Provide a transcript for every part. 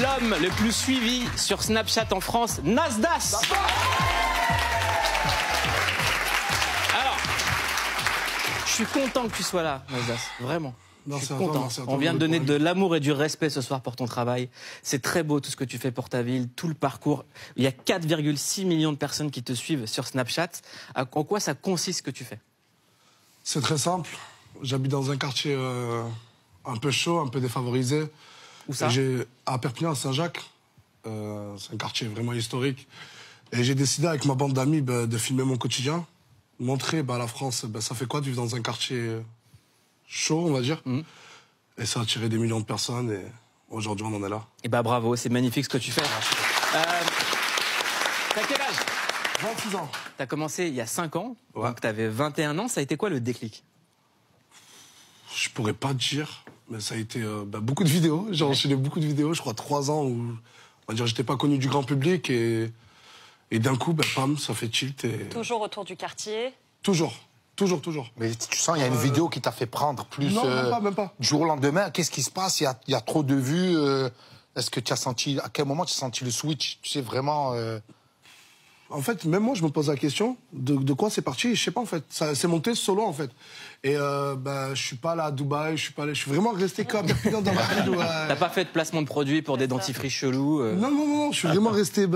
L'homme le plus suivi sur Snapchat en France, Nasdas. Alors, je suis content que tu sois là, Nasdas, vraiment. Je suis content. On vient de donner de l'amour et du respect ce soir pour ton travail. C'est très beau tout ce que tu fais pour ta ville, tout le parcours. Il y a 4,6 millions de personnes qui te suivent sur Snapchat. En quoi ça consiste ce que tu fais? C'est très simple. J'habite dans un quartier un peu chaud, un peu défavorisé. Où ça? À Perpignan, à Saint-Jacques. C'est un quartier vraiment historique. Et j'ai décidé avec ma bande d'amis de filmer mon quotidien. Montrer à la France, ça fait quoi de vivre dans un quartier chaud, on va dire. Et ça a attiré des millions de personnes. Et aujourd'hui, on en est là. Et bravo, c'est magnifique ce que tu fais. T'as quel âge? 26 ans. T'as commencé il y a 5 ans, Ouais. donc t'avais 21 ans. Ça a été quoi le déclic? Je pourrais pas te dire, mais ça a été beaucoup de vidéos. J'ai enchaîné beaucoup de vidéos, je crois 3 ans où on va dire j'étais pas connu du grand public et d'un coup, pam, ça fait tilt. Et... Toujours autour du quartier? Toujours. Mais tu sens, il y a une vidéo qui t'a fait prendre plus Non, même pas. du jour au lendemain. Qu'est-ce qui se passe? Il y a trop de vues. Est-ce que tu as senti, à quel moment tu as senti le switch? Tu sais vraiment. En fait, même moi, je me pose la question de quoi c'est parti. Je sais pas, en fait. C'est monté solo, en fait. Et je suis pas là à Dubaï, je suis vraiment resté qu'à Perpignan dans ma ville. T'as pas fait de placement de produits pour des dentifrices chelous Non, je suis vraiment resté...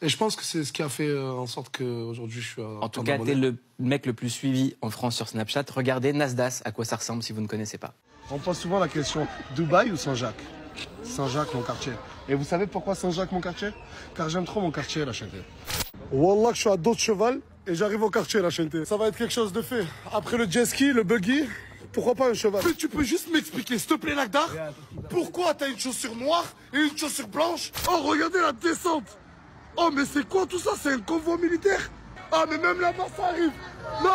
Et je pense que c'est ce qui a fait en sorte qu'aujourd'hui, je suis... En tout cas, t'es le mec le plus suivi en France sur Snapchat. Regardez Nasdas, à quoi ça ressemble si vous ne connaissez pas. On pose souvent la question, Dubaï ou Saint-Jacques? Saint-Jacques, mon quartier. Et vous savez pourquoi Saint-Jacques, mon quartier? Car j'aime trop mon quartier, la Chanté. Wallah, je suis à dos de cheval et j'arrive au quartier, la Chanté. Ça va être quelque chose de fait. Après le jet ski, le buggy, pourquoi pas un cheval? Tu peux juste m'expliquer, s'il te plaît, Lagdar, pourquoi t'as une chaussure noire et une chaussure blanche? Oh, regardez la descente. Oh, mais c'est quoi tout ça? C'est un convoi militaire? Ah, mais même là-bas, ça arrive. Non,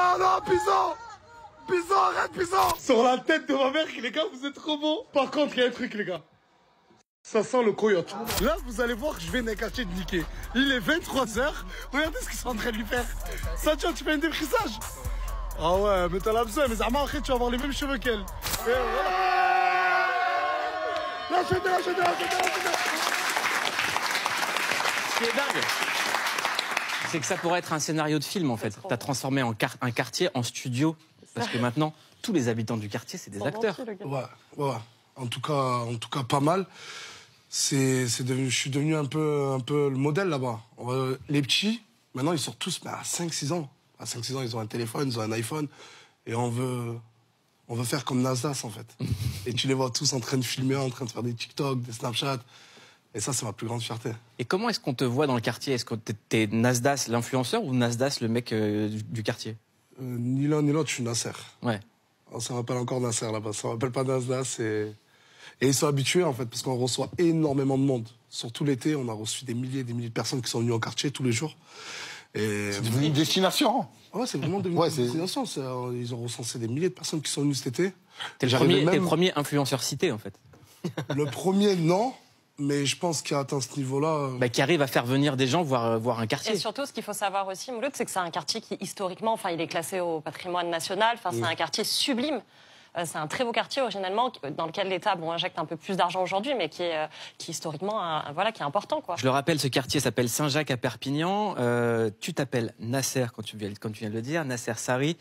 Pizan, arrête, Pizan. Sur la tête de ma mère, les gars, vous êtes trop beaux. Par contre, il y a un truc, les gars. Ça sent le coyote. Là, vous allez voir, je viens d'un quartier de niquer. Il est 23h. Regardez ce qu'ils sont en train de lui faire. Ça, tu fais un défrisage? Ah ouais, mais t'as la besoin. Mais Zama, après, tu vas avoir les mêmes cheveux qu'elle. Et voilà. Lâchez-le. Ce qui est dingue, c'est que ça pourrait être un scénario de film, en fait. T'as transformé un quartier en studio. Parce que maintenant, tous les habitants du quartier, c'est des acteurs. Ouais. En tout cas, pas mal. Je suis devenu un peu le modèle là-bas. Les petits, maintenant, ils sortent tous à 5-6 ans. À 5-6 ans, ils ont un téléphone, ils ont un iPhone. Et on veut faire comme Nasdas, en fait. Et tu les vois tous en train de filmer, en train de faire des TikTok, des Snapchat. Et ça, c'est ma plus grande fierté. Et comment est-ce qu'on te voit dans le quartier? Est-ce que t'es Nasdas l'influenceur ou Nasdas le mec du quartier? Ni l'un ni l'autre, je suis Nasser. Ouais. Ça m'appelle encore Nasser là-bas. Ça m'appelle pas Nasdas. Et ils sont habitués, en fait, parce qu'on reçoit énormément de monde. Surtout l'été, on a reçu des milliers et des milliers de personnes qui sont venues au quartier tous les jours. C'est devenu une destination. Ouais, c'est vraiment devenu une destination. Ils ont recensé des milliers de personnes qui sont venues cet été. T'es le premier influenceur cité, en fait. Le premier, non. Mais je pense qu'il a atteint ce niveau-là. Qui arrive à faire venir des gens voir un quartier. Et surtout, ce qu'il faut savoir aussi, Mouloud, c'est que c'est un quartier qui, historiquement, il est classé au patrimoine national. C'est un quartier sublime. C'est un très beau quartier, originalement, dans lequel l'État injecte un peu plus d'argent aujourd'hui, mais qui historiquement, qui est important, quoi. Je le rappelle, ce quartier s'appelle Saint-Jacques à Perpignan. Tu t'appelles Nasser, quand tu viens de le dire, Nasser Sari.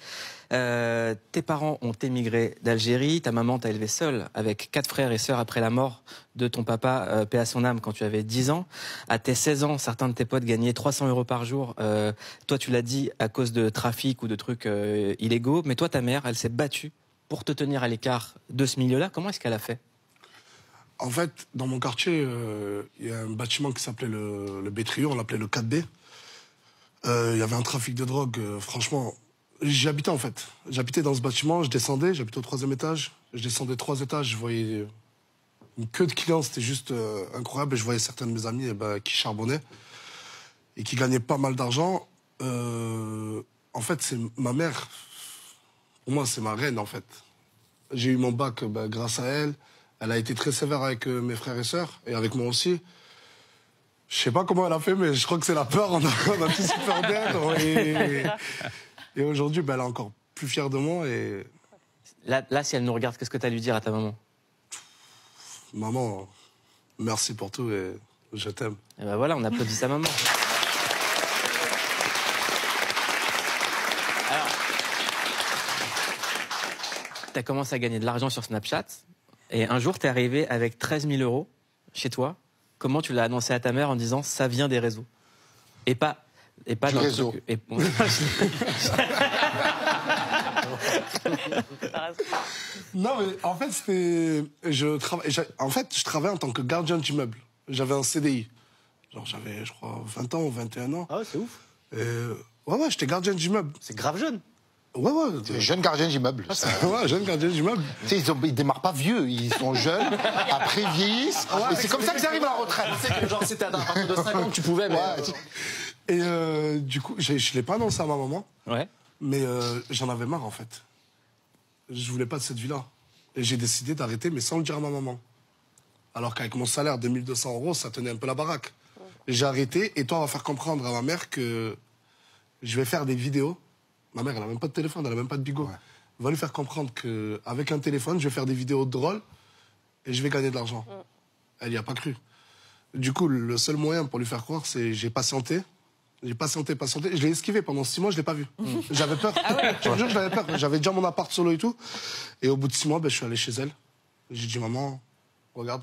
Tes parents ont émigré d'Algérie. Ta maman t'a élevé seule avec 4 frères et sœurs après la mort de ton papa, paix à son âme, quand tu avais 10 ans. À tes 16 ans, certains de tes potes gagnaient 300 € par jour. Toi, tu l'as dit, à cause de trafic ou de trucs illégaux. Mais toi, ta mère, elle s'est battue pour te tenir à l'écart de ce milieu-là. Comment est-ce qu'elle a fait? En fait, dans mon quartier, il y a un bâtiment qui s'appelait le B-Trio, on l'appelait le 4B. Il y avait un trafic de drogue, franchement. J'y habitais, en fait. J'habitais dans ce bâtiment, je descendais, j'habitais au 3e étage. Je descendais 3 étages, je voyais une queue de clients, c'était juste incroyable. Et je voyais certains de mes amis qui charbonnaient et qui gagnaient pas mal d'argent. En fait, c'est ma mère... Pour moi, c'est ma reine, en fait. J'ai eu mon bac grâce à elle. Elle a été très sévère avec mes frères et sœurs, et avec moi aussi. Je sais pas comment elle a fait, mais je crois que c'est la peur. On a tous peur d'elle. Et aujourd'hui, elle est encore plus fière de moi. Et... Là, si elle nous regarde, qu'est-ce que tu as à lui dire à ta maman? Maman, Merci pour tout et je t'aime. Et ben voilà, on applaudit sa maman. Alors, tu as commencé à gagner de l'argent sur Snapchat et un jour, tu es arrivé avec 13 000 euros chez toi. Comment tu l'as annoncé à ta mère en disant ça vient des réseaux et pas Du dans le réseau. truc- et- Non, mais en fait, c'était. En fait, je travaillais en tant que gardien d'immeuble. J'avais un CDI. Genre, j'avais, je crois, 20 ans ou 21 ans. Ah ouais, c'est ouf. Ouais, j'étais gardien d'immeuble. C'est grave jeune. Ouais. Jeune gardien d'immeuble. Ouais, jeune gardien d'immeuble. Tu sais, ils démarrent pas vieux, ils sont jeunes, après ils vieillissent, et c'est comme ça qu'ils arrivent à la retraite. C'est que genre, c'était à partir de 5 ans que tu pouvais, mais... Et du coup, je l'ai pas annoncé à ma maman, Ouais. mais j'en avais marre, en fait. Je voulais pas de cette vie-là. Et j'ai décidé d'arrêter, mais sans le dire à ma maman. Alors qu'avec mon salaire de 1 200 euros, ça tenait un peu la baraque. J'ai arrêté, et toi, on va faire comprendre à ma mère que je vais faire des vidéos. Ma mère, elle a même pas de téléphone, elle a même pas de bigot. On va lui faire comprendre qu'avec un téléphone, je vais faire des vidéos drôles et je vais gagner de l'argent. Elle n'y a pas cru. Du coup, le seul moyen pour lui faire croire, c'est j'ai patienté. J'ai patienté. Je l'ai esquivé pendant 6 mois, je l'ai pas vu. J'avais peur. Je te jure que j'avais peur. J'avais déjà mon appart solo et tout. Et au bout de 6 mois, je suis allé chez elle. J'ai dit, maman, regarde.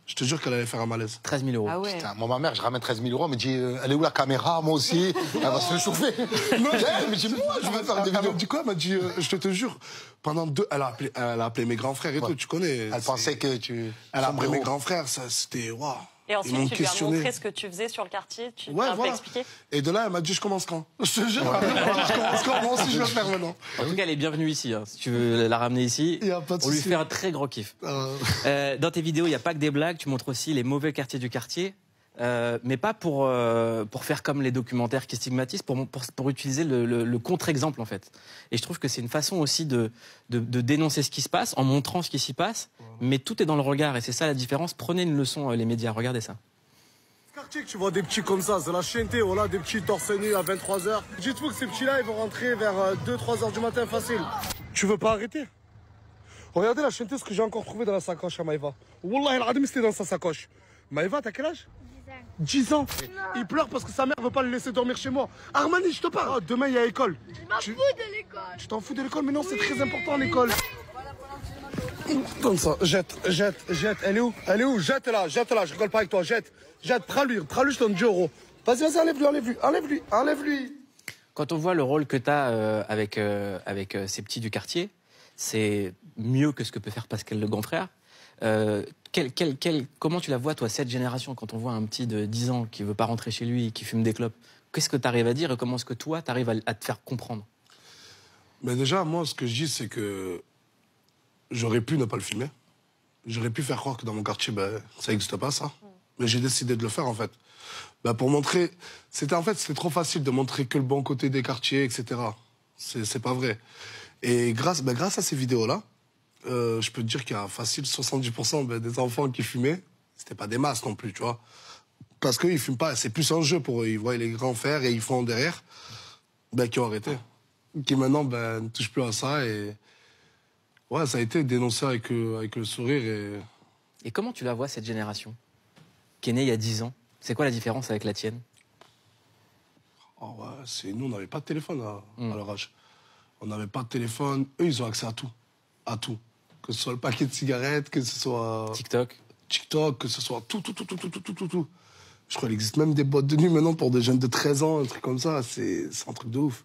Je te jure qu'elle allait faire un malaise. 13 000 euros. Ah ouais. Putain, moi, ma mère, je ramène 13 000 euros, elle me dit, elle est où la caméra, moi aussi? Elle va se chauffer. Elle me dit, moi, je veux faire des Elle vidéos. m'a dit quoi? Elle m'a dit, je te jure, pendant 2... Elle a appelé mes grands frères et tout, tu connais. Elle pensait que tu... Elle a appelé mes Sombrero. grands frères, ça, c'était... Waouh. Et Ils ensuite, m'ont tu lui as questionné. montré ce que tu faisais sur le quartier. Tu Ouais, as un peu voilà. expliqué. Et de là, elle m'a dit, je commence quand? Je te jure, je commence quand? Moi aussi, je vais le faire maintenant. En tout cas, elle est bienvenue ici. Hein. Si tu veux la ramener ici, Y a pas de on lui souci. fait un très gros kiff. Dans tes vidéos, il n'y a pas que des blagues. Tu montres aussi les mauvais quartiers du quartier. Mais pas pour faire comme les documentaires qui stigmatisent, pour utiliser le contre-exemple, en fait. Et je trouve que c'est une façon aussi de dénoncer ce qui se passe, en montrant ce qui s'y passe. Mais tout est dans le regard. Et c'est ça la différence. Prenez une leçon, les médias. Regardez ça. Quartier que tu vois des petits comme ça, c'est la chienté, voilà, des petits torse nu à 23h. Dites-vous que ces petits-là, ils vont rentrer vers 2-3h du matin facile. Tu veux pas arrêter? Regardez la chienté, ce que j'ai encore trouvé dans la sacoche à Maïva. Wallah, el c'était dans sa sacoche. Maïva, t'as quel âge? 10 ans. Il pleure parce que sa mère veut pas le laisser dormir chez moi. Armani, je te parle. Demain, il y a école. Je m'en fous de l'école. Tu t'en fous de l'école, mais non, c'est très important l'école. Donne ça, jette. Elle est où? Jette-la, je rigole pas avec toi, jette. Prends-lui, je donne 10 euros. Vas-y, enlève-lui. Quand on voit le rôle que tu as avec ces petits du quartier, c'est mieux que ce que peut faire Pascal le grand frère. Comment tu la vois, toi, cette génération, quand on voit un petit de 10 ans qui veut pas rentrer chez lui, qui fume des clopes? Qu'est-ce que tu arrives à dire et comment est-ce que toi, tu arrives à te faire comprendre? Mais déjà, moi, ce que je dis, c'est que j'aurais pu ne pas le filmer. J'aurais pu faire croire que dans mon quartier, ça n'existe pas, ça. Mais j'ai décidé de le faire, en fait. Pour montrer... C'était trop facile de montrer que le bon côté des quartiers, etc. C'est pas vrai. Et grâce à ces vidéos-là, je peux te dire qu'il y a facile 70% des enfants qui fumaient. C'était pas des masses non plus, tu vois. Parce qu'ils fument pas, c'est plus un jeu pour eux. Ils voient les grands faire et ils font derrière. Qui ont arrêté. Qui maintenant ne touchent plus à ça. Et ouais, ça a été dénoncé avec le sourire. Et comment tu la vois, cette génération qui est née il y a 10 ans? C'est quoi la différence avec la tienne? Oh ouais, nous, on n'avait pas de téléphone à leur âge. On n'avait pas de téléphone. Eux, ils ont accès à tout. À tout. Que ce soit le paquet de cigarettes, que ce soit... TikTok, que ce soit tout. Je crois qu'il existe même des boîtes de nuit maintenant pour des jeunes de 13 ans, un truc comme ça. C'est un truc de ouf.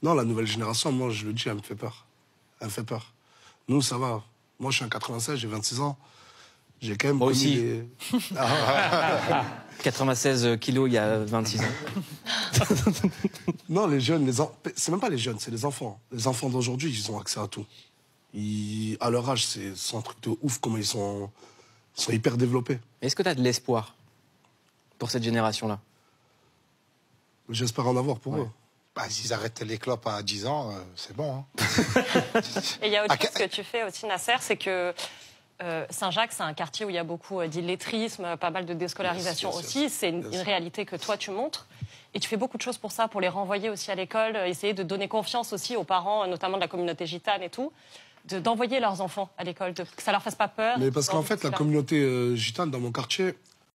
Non, la nouvelle génération, moi, je le dis, elle me fait peur. Elle me fait peur. Nous, ça va. Moi, je suis en 96, j'ai 26 ans. J'ai quand même Moi connu aussi. les... 96 kilos il y a 26 ans. Non, les jeunes, c'est même pas les jeunes, c'est les enfants. Les enfants d'aujourd'hui, ils ont accès à tout. À leur âge, c'est un truc de ouf, comment ils sont hyper développés. Est-ce que tu as de l'espoir pour cette génération-là? J'espère en avoir pour eux. S'ils arrêtent les clopes à 10 ans, c'est bon. Hein. Et il y a autre chose que tu fais aussi, Nasser, c'est que Saint-Jacques, c'est un quartier où il y a beaucoup d'illettrisme, pas mal de déscolarisation aussi. C'est une réalité que toi, tu montres. Et tu fais beaucoup de choses pour ça, pour les renvoyer aussi à l'école, essayer de donner confiance aussi aux parents, notamment de la communauté gitane et tout. d'envoyer leurs enfants à l'école, que ça leur fasse pas peur. Mais parce qu'en fait, la communauté gitane dans mon quartier,